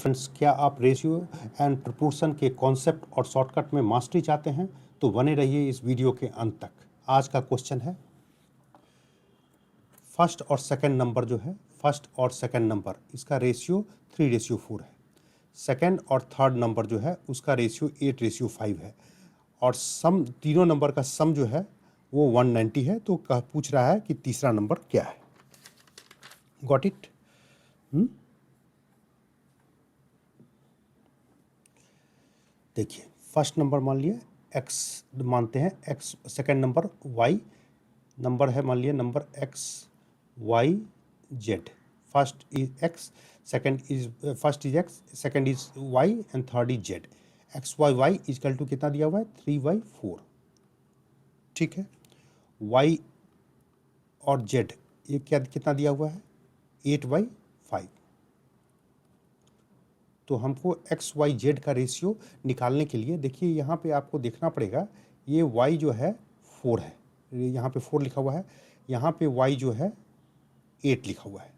Friends, क्या आप ratio and proportion के कॉन्सेप्ट और शॉर्टकट में मास्टरी चाहते हैं तो बने रहिए इस वीडियो के अंत तक। आज का क्वेश्चन है फर्स्ट और सेकंड नंबर जो है, फर्स्ट और सेकंड नंबर इसका रेशियो 3:4 है। सेकंड और थर्ड नंबर जो है उसका रेशियो 8:5 है और सम तीनों नंबर का सम जो है वो 190 है। तो पूछ रहा है कि तीसरा नंबर क्या है। Got it? देखिए, फर्स्ट नंबर मान लिए x मानते हैं, x second number y number है, मान लिए number x y z। First is x, second is first is x, second is y and third is z। x y y equal to कितना दिया हुआ है 3/4। ठीक है, y और z ये क्या कितना दिया हुआ है 8/5। तो हमको एक्स वाई जेड का रेशियो निकालने के लिए देखिए यहाँ पे आपको देखना पड़ेगा, ये y जो है 4 है, यहाँ पे 4 लिखा हुआ है, यहाँ पे y जो है 8 लिखा हुआ है।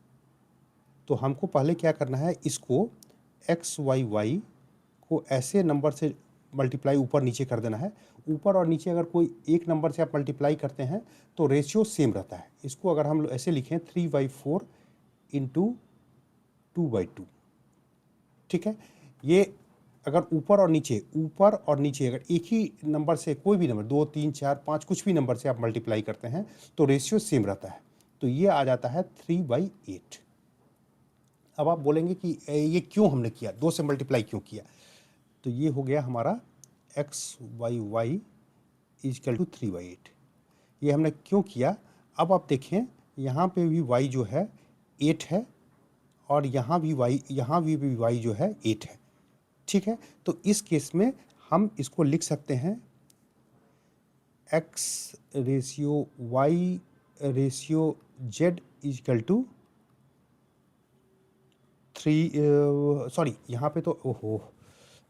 तो हमको पहले क्या करना है, इसको एक्स वाई वाई को ऐसे नंबर से मल्टीप्लाई ऊपर नीचे कर देना है। ऊपर और नीचे अगर कोई एक नंबर से आप मल्टीप्लाई करते हैं तो रेशियो सेम रहता है। इसको अगर हम ऐसे लिखें 3/4 इंटू 2/2। ठीक है, ये अगर ऊपर और नीचे अगर एक ही नंबर से कोई भी नंबर 2 3 4 5 कुछ भी नंबर से आप मल्टीप्लाई करते हैं तो रेशियो सेम रहता है। तो ये आ जाता है 3/8। अब आप बोलेंगे कि ये क्यों हमने किया, 2 से मल्टीप्लाई क्यों किया? तो ये हो गया हमारा x y y equal to 3/8। ये हमने क्यों किया? अब आप देखें, यहाँ पे भी y जो है 8 है और यहाँ भी y जो है 8 है। ठीक है, तो इस केस में हम इसको लिख सकते हैं x ratio y ratio z equal to 3, sorry यहाँ पे तो ओहो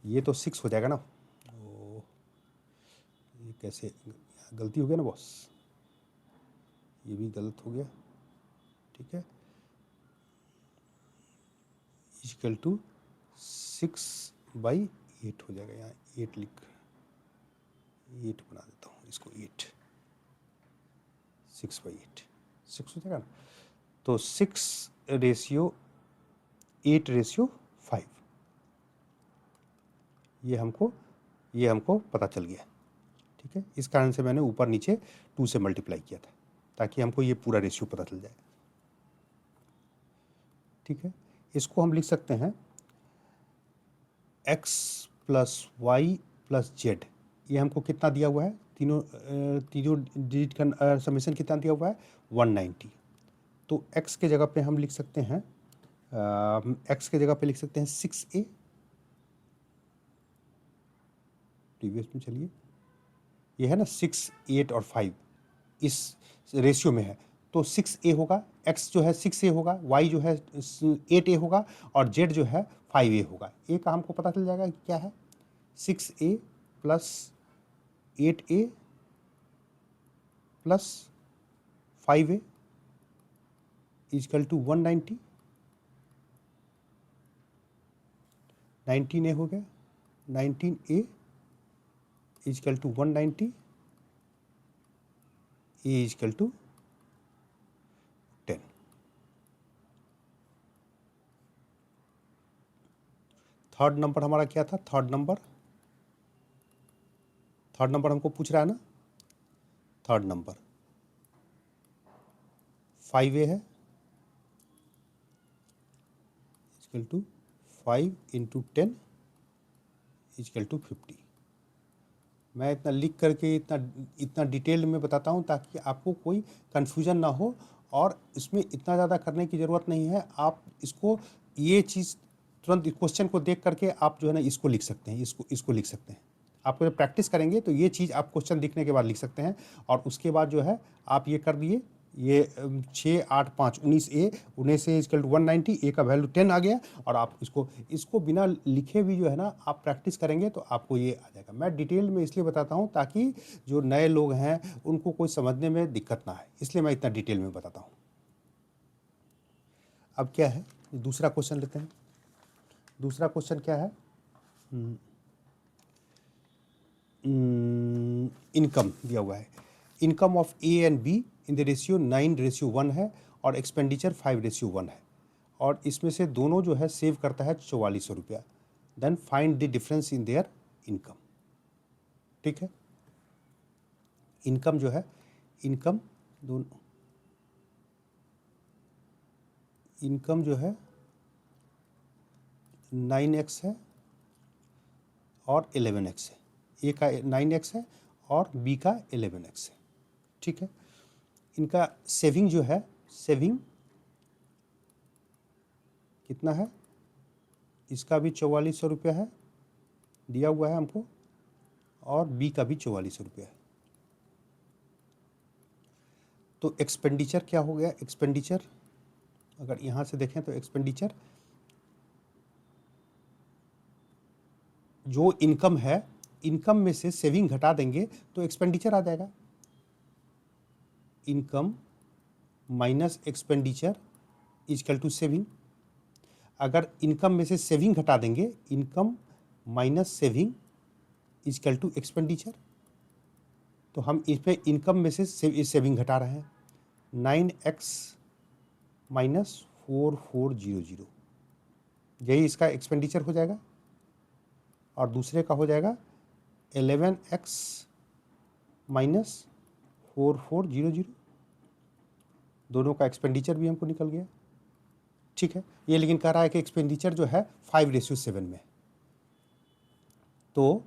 ये तो 6 हो जाएगा ना। ओ, ये कैसे गलती हो गया ना बॉस, ये भी गलत हो गया। ठीक है, इजकल टू 6/8 हो जाएगा। यहाँ 8 बना देता हूँ इसको, 8 6/8 6 हो जाएगा ना। तो 6:8:5 ये हमको पता चल गया। ठीक है, इस कारण से मैंने ऊपर नीचे 2 से मल्टीप्लाई किया था ताकि हमको ये पूरा रेशियो पता चल जाए। ठीक है, इसको हम लिख सकते हैं x + y + z। ये हमको कितना दिया हुआ है, तीनों डिजिट का समेशन कितना दिया हुआ है 190। तो x के जगह पे हम लिख सकते हैं, x के जगह पे लिख सकते हैं 6a। प्रीवियस में चलिए, ये है ना 6 8 और 5 इस रेशियो में है, तो 6a होगा, x जो है 6a होगा, y जो है 8a होगा और z जो है 5a होगा। a का हमको पता चल जाएगा कि क्या है, 6a + 8a + 5a is equal to 190। 19a हो गया, 19a equal to 190, a equal to 10। Third number हमारा क्या था, थर्ड नंबर हमको पूछ रहा है ना। थर्ड नंबर 5a है इजकल टू 5 × 10 इजकल टू 50। मैं इतना लिख करके इतना डिटेल में बताता हूँ ताकि आपको कोई कन्फ्यूज़न ना हो, और इसमें इतना ज़्यादा करने की ज़रूरत नहीं है। आप इसको ये चीज़ तुरंत क्वेश्चन को देख करके आप जो है ना इसको लिख सकते हैं, इसको लिख सकते हैं। आपको जब प्रैक्टिस करेंगे तो ये चीज़ आप क्वेश्चन दिखने के बाद लिख सकते हैं, और उसके बाद जो है आप ये कर दिए, ये 6 8 5 19a, 19a equal to 190, a का वैल्यू 10 आ गया। और आप इसको बिना लिखे भी जो है ना आप प्रैक्टिस करेंगे तो आपको ये आ जाएगा। मैं डिटेल में इसलिए बताता हूँ ताकि जो नए लोग हैं उनको कोई समझने में दिक्कत ना आए, इसलिए मैं इतना डिटेल में बताता हूँ। अब क्या है, दूसरा क्वेश्चन लेते हैं। दूसरा क्वेश्चन क्या है, इनकम दिया हुआ है। Income of A and be in the ratio 9:1 है और एक्सपेंडिचर 5:1 है, और इसमें से दोनों जो है सेव करता है 4400 रुपया। Then find the difference in their income. ठीक है, इनकम जो है, इनकम दोनों, इनकम जो है 9x है और 11x है। ए का 9x है और बी का 11x है। ठीक है, इनका सेविंग जो है, सेविंग कितना है, इसका भी 4400 रुपया है दिया हुआ है हमको, और बी का भी 4400 रुपया है। तो एक्सपेंडिचर क्या हो गया, एक्सपेंडिचर अगर यहाँ से देखें तो एक्सपेंडिचर जो इनकम है, इनकम में से सेविंग घटा देंगे तो एक्सपेंडिचर आ जाएगा। Income minus expenditure equal to saving. अगर इनकम में से सेविंग घटा देंगे, income minus saving equal to expenditure. तो हम इसमें इनकम में से सेविंग घटा रहे हैं। 9x माइनस 4400, यही इसका एक्सपेंडिचर हो जाएगा। और दूसरे का हो जाएगा 11x माइनस 4400, दोनों का एक्सपेंडिचर भी हमको निकल गया। ठीक है, ये लेकिन कह रहा है कि एक्सपेंडिचर जो है 5:7 में। तो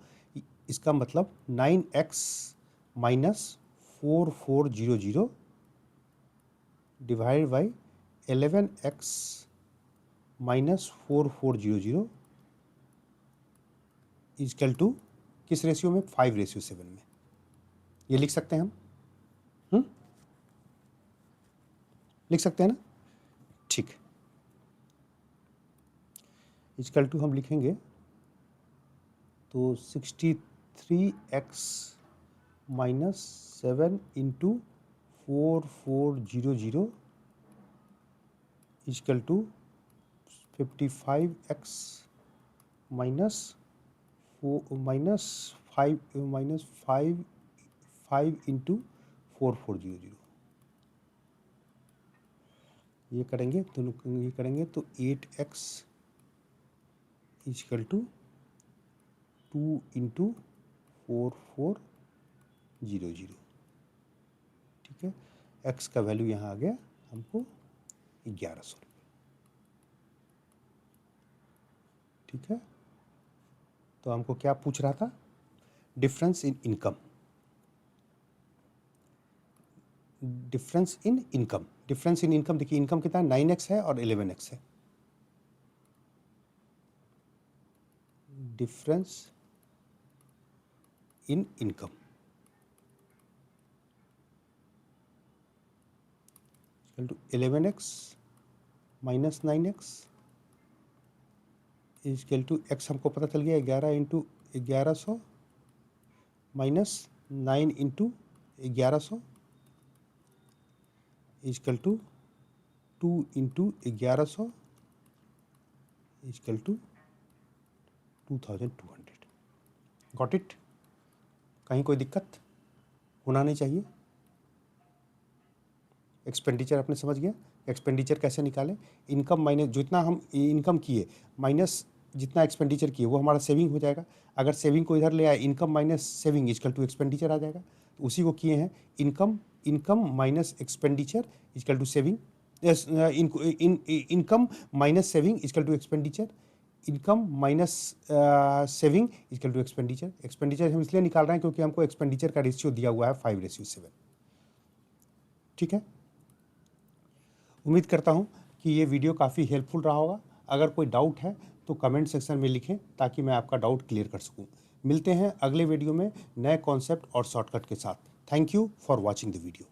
इसका मतलब 9x minus 4400 divide by 11x minus 4400 equal to किस रेशियो में, 5:7 में। ये लिख सकते हैं हम, लिख सकते हैं ना। ठीक, इक्वल टू हम लिखेंगे तो 63x minus 7 into 4400 equal to 55x minus 5 into 4400। ये करेंगे, दोनों ये करेंगे तो 8x इक्वल टू 2 इंटू 4400। ठीक है, x का वैल्यू यहाँ आ गया हमको 1100 रुपये। ठीक है, तो हमको क्या पूछ रहा था, difference in income, difference in income. Difference in income देखिए, इनकम कितना है, 9x है और 11x है। Difference in income equal to 11x minus 9x equal to x हमको पता चल गया 11 into 1100 minus 9 into 1100 equal to 2 into 1100 equal to 2200। Got it, कहीं कोई दिक्कत होना नहीं चाहिए। एक्सपेंडिचर आपने समझ गया, एक्सपेंडिचर कैसे निकालें, इनकम माइनस जितना हम इनकम किए माइनस जितना एक्सपेंडिचर किए वो हमारा सेविंग हो जाएगा। अगर सेविंग को इधर ले आए, income minus saving equal to expenditure आ जाएगा। तो उसी को किए हैं, income minus expenditure equal to saving, income minus saving equal to expenditure, income minus saving equal to expenditure. Expenditure हम इसलिए निकाल रहे हैं क्योंकि हमको एक्सपेंडिचर का रेशियो दिया हुआ है 5:7। ठीक है, उम्मीद करता हूँ कि ये वीडियो काफ़ी हेल्पफुल रहा होगा। अगर कोई डाउट है तो कमेंट सेक्शन में लिखें ताकि मैं आपका डाउट क्लियर कर सकूँ। मिलते हैं अगले वीडियो में नए कॉन्सेप्ट और शॉर्टकट के साथ। Thank you for watching the video.